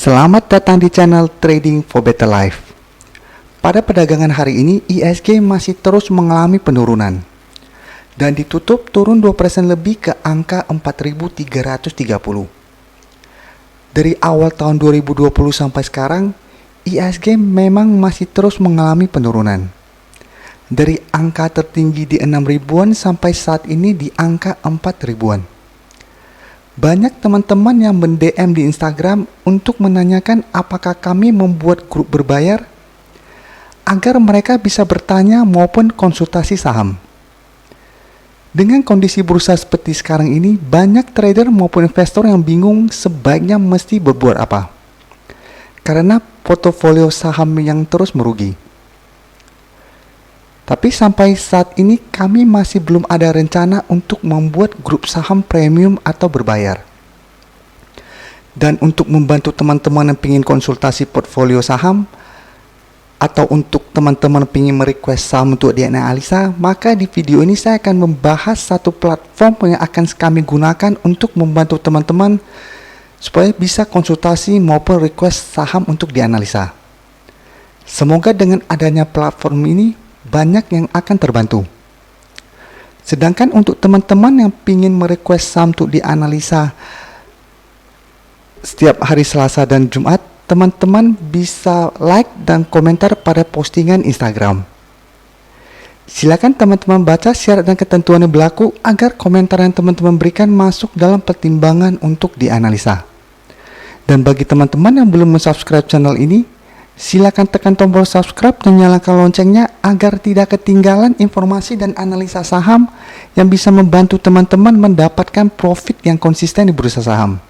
Selamat datang di channel Trading for Better Life. Pada perdagangan hari ini, IHSG masih terus mengalami penurunan dan ditutup turun 2% lebih ke angka 4.330. Dari awal tahun 2020 sampai sekarang, IHSG memang masih terus mengalami penurunan. Dari angka tertinggi di 6 ribuan sampai saat ini di angka 4 ribuan. Banyak teman-teman yang men-DM di Instagram untuk menanyakan apakah kami membuat grup berbayar agar mereka bisa bertanya maupun konsultasi saham. Dengan kondisi bursa seperti sekarang ini, banyak trader maupun investor yang bingung sebaiknya mesti berbuat apa. Karena portofolio saham yang terus merugi. Tapi sampai saat ini kami masih belum ada rencana untuk membuat grup saham premium atau berbayar. Dan untuk membantu teman-teman yang ingin konsultasi portfolio saham, atau untuk teman-teman yang ingin merequest saham untuk dianalisa, maka di video ini saya akan membahas satu platform yang akan kami gunakan untuk membantu teman-teman supaya bisa konsultasi maupun request saham untuk dianalisa. Semoga dengan adanya platform ini, banyak yang akan terbantu. Sedangkan untuk teman-teman yang ingin merequest saham untuk dianalisa setiap hari Selasa dan Jumat, teman-teman bisa like dan komentar pada postingan Instagram. Silakan teman-teman baca syarat dan ketentuan yang berlaku agar komentar yang teman-teman berikan masuk dalam pertimbangan untuk dianalisa. Dan bagi teman-teman yang belum subscribe channel ini, silakan tekan tombol subscribe dan nyalakan loncengnya agar tidak ketinggalan informasi dan analisa saham yang bisa membantu teman-teman mendapatkan profit yang konsisten di bursa saham.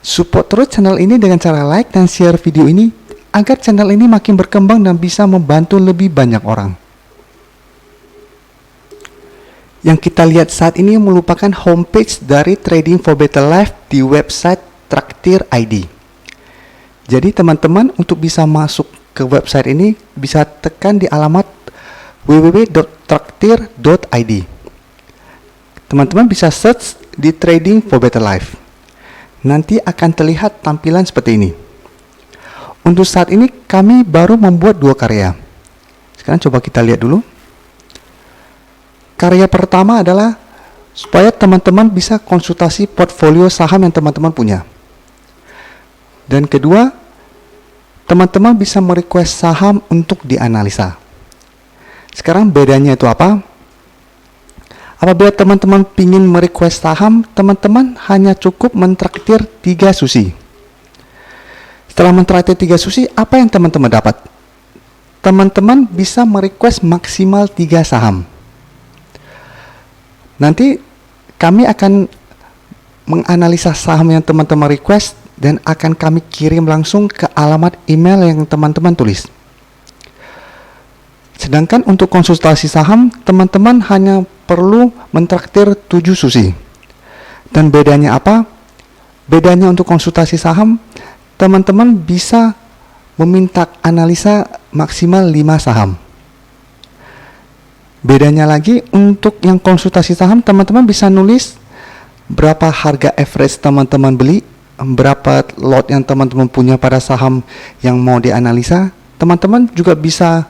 Support terus channel ini dengan cara like dan share video ini agar channel ini makin berkembang dan bisa membantu lebih banyak orang. Yang kita lihat saat ini merupakan homepage dari Trading for Better Life di website Traktir ID. Jadi teman-teman untuk bisa masuk ke website ini bisa tekan di alamat www.traktir.id. Teman-teman bisa search di Trading for Better Life. Nanti akan terlihat tampilan seperti ini. Untuk saat ini kami baru membuat 2 karya. Sekarang coba kita lihat dulu. Karya pertama adalah supaya teman-teman bisa konsultasi portfolio saham yang teman-teman punya. Dan kedua, teman-teman bisa merequest saham untuk dianalisa. Sekarang bedanya itu apa? Apabila teman-teman ingin merequest saham, teman-teman hanya cukup mentraktir 3 susi. Setelah mentraktir 3 susi, apa yang teman-teman dapat? Teman-teman bisa merequest maksimal 3 saham. Nanti kami akan menganalisa saham yang teman-teman request dan akan kami kirim langsung ke alamat email yang teman-teman tulis. Sedangkan untuk konsultasi saham, teman-teman hanya perlu mentraktir 7 susi. Dan bedanya apa? Bedanya untuk konsultasi saham, teman-teman bisa meminta analisa maksimal 5 saham. Bedanya lagi, untuk yang konsultasi saham, teman-teman bisa nulis berapa harga average teman-teman beli, berapa lot yang teman-teman punya pada saham yang mau dianalisa. Teman-teman juga bisa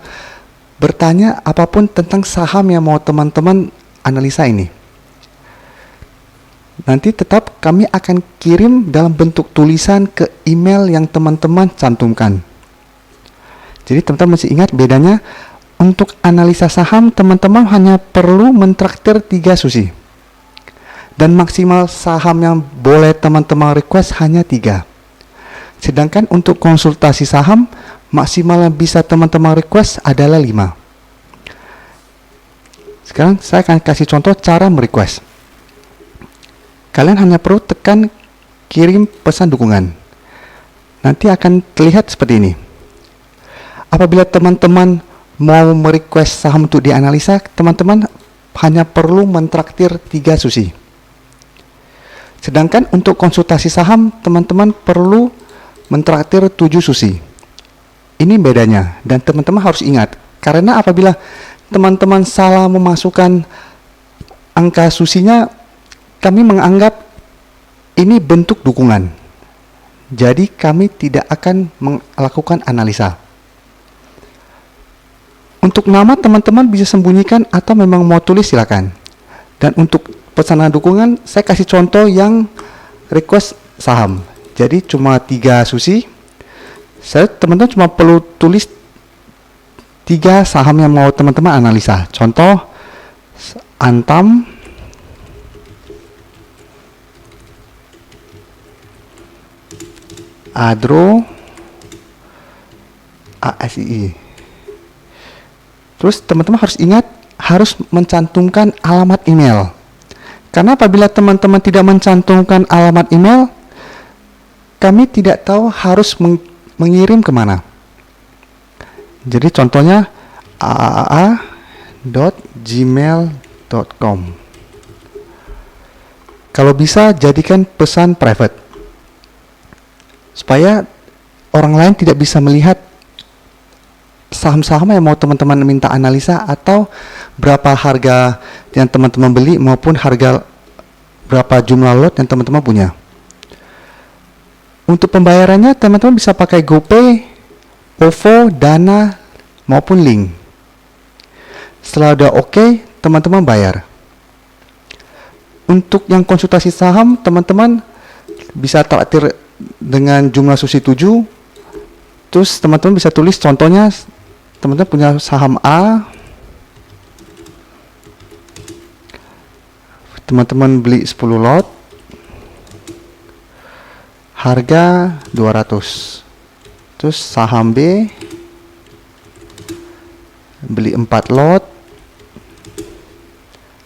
bertanya apapun tentang saham yang mau teman-teman analisa ini. Nanti tetap kami akan kirim dalam bentuk tulisan ke email yang teman-teman cantumkan. Jadi teman-teman masih ingat bedanya, untuk analisa saham teman-teman hanya perlu mentraktir 3 susi. Dan maksimal saham yang boleh teman-teman request hanya 3. Sedangkan untuk konsultasi saham, maksimal yang bisa teman-teman request adalah 5. Sekarang saya akan kasih contoh cara merequest. Kalian hanya perlu tekan kirim pesan dukungan. Nanti akan terlihat seperti ini. Apabila teman-teman mau merequest saham untuk dianalisa, teman-teman hanya perlu mentraktir 3 susi. Sedangkan untuk konsultasi saham, teman-teman perlu mentraktir 7 susi. Ini bedanya, dan teman-teman harus ingat, karena apabila teman-teman salah memasukkan angka susinya, kami menganggap ini bentuk dukungan. Jadi kami tidak akan melakukan analisa. Untuk nama teman-teman bisa sembunyikan atau memang mau tulis silakan. Dan untuk pesanan dukungan saya kasih contoh yang request saham. Jadi cuma 3 susi. Teman-teman cuma perlu tulis 3 saham yang mau teman-teman analisa. Contoh Antam, Adro, ASII. Terus teman-teman harus ingat, harus mencantumkan alamat email. Karena apabila teman-teman tidak mencantumkan alamat email, kami tidak tahu harus mengirim kemana. Jadi contohnya aaa.gmail.com. Kalau bisa jadikan pesan private, supaya orang lain tidak bisa melihat saham-saham yang mau teman-teman minta analisa atau berapa harga yang teman-teman beli maupun harga berapa jumlah lot yang teman-teman punya. Untuk pembayarannya teman-teman bisa pakai GoPay, OVO, Dana maupun Link. Setelah udah oke, teman-teman bayar. Untuk yang konsultasi saham, teman-teman bisa traktir dengan jumlah susi 7. Terus teman-teman bisa tulis contohnya, teman-teman punya saham A, teman-teman beli 10 lot, harga 200. Terus saham B, beli 4 lot,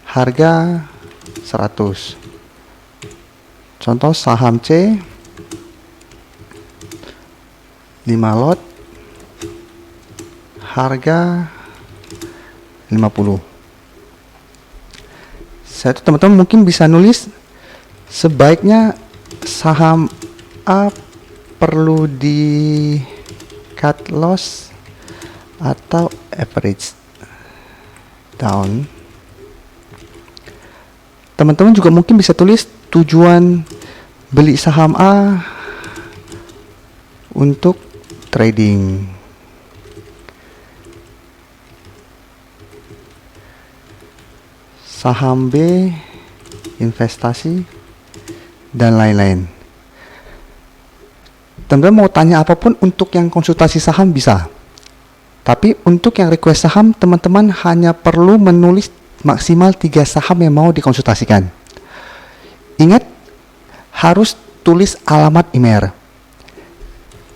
harga 100. Contoh saham C, 5 lot, harga 50. Satu teman-teman mungkin bisa nulis sebaiknya saham A perlu di cut loss atau average down. Teman-teman juga mungkin bisa tulis tujuan beli saham A untuk trading. Saham B investasi dan lain-lain. Teman-teman mau tanya apapun untuk yang konsultasi saham bisa. Tapi untuk yang request saham, teman-teman hanya perlu menulis maksimal 3 saham yang mau dikonsultasikan. Ingat, harus tulis alamat email.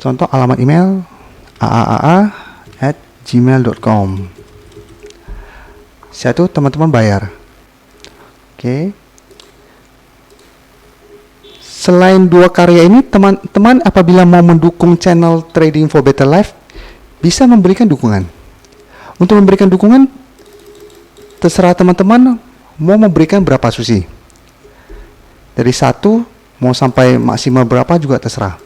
Contoh alamat email aaa@gmail.com. Setelah itu teman-teman bayar. Oke. Selain 2 karya ini, teman-teman apabila mau mendukung channel Trading for Better Life, bisa memberikan dukungan. Untuk memberikan dukungan, terserah teman-teman mau memberikan berapa susi. Dari 1 mau sampai maksimal berapa juga terserah.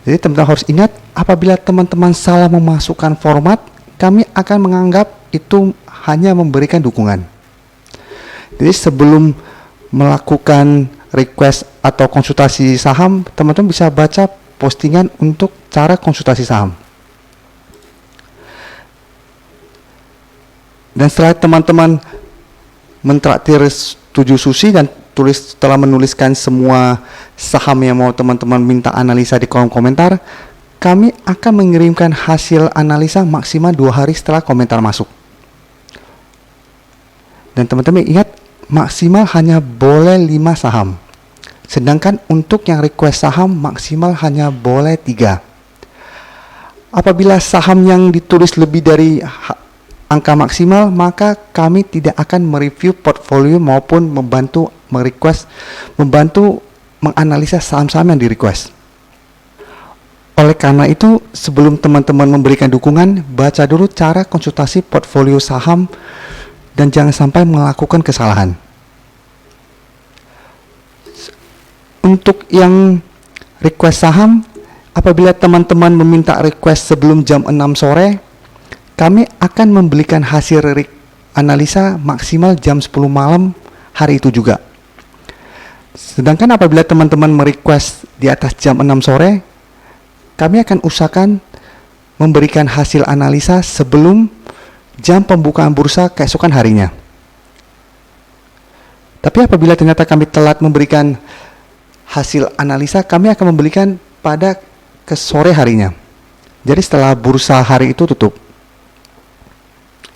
Jadi teman-teman harus ingat, apabila teman-teman salah memasukkan format, kami akan menganggap itu hanya memberikan dukungan. Jadi sebelum melakukan request atau konsultasi saham, teman-teman bisa baca postingan untuk cara konsultasi saham. Dan setelah teman-teman mentraktir 7 susi dan telah menuliskan semua saham yang mau teman-teman minta analisa di kolom komentar, kami akan mengirimkan hasil analisa maksimal 2 hari setelah komentar masuk. Dan teman-teman ingat, maksimal hanya boleh 5 saham. Sedangkan untuk yang request saham maksimal hanya boleh 3. Apabila saham yang ditulis lebih dari angka maksimal, maka kami tidak akan mereview portfolio maupun membantu menganalisa saham-saham yang di request. Oleh karena itu, sebelum teman-teman memberikan dukungan, baca dulu cara konsultasi portfolio saham dan jangan sampai melakukan kesalahan. Untuk yang request saham, apabila teman-teman meminta request sebelum jam 6 sore, kami akan memberikan hasil analisa maksimal jam 10 malam hari itu juga. Sedangkan apabila teman-teman merequest di atas jam 6 sore, kami akan usahakan memberikan hasil analisa sebelum jam pembukaan bursa keesokan harinya. Tapi apabila ternyata kami telat memberikan hasil analisa, kami akan memberikan pada ke sore harinya. Jadi setelah bursa hari itu tutup.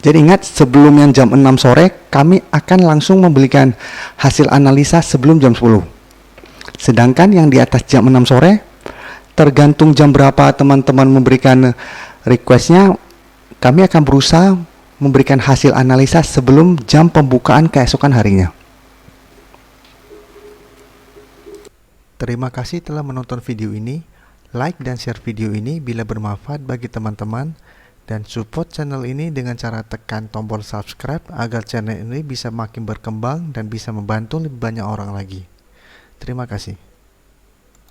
Jadi ingat, sebelum yang jam 6 sore, kami akan langsung memberikan hasil analisa sebelum jam 10. Sedangkan yang di atas jam 6 sore, tergantung jam berapa teman-teman memberikan requestnya, kami akan berusaha memberikan hasil analisa sebelum jam pembukaan keesokan harinya. Terima kasih telah menonton video ini. Like dan share video ini bila bermanfaat bagi teman-teman, dan support channel ini dengan cara tekan tombol subscribe agar channel ini bisa makin berkembang dan bisa membantu lebih banyak orang lagi. Terima kasih.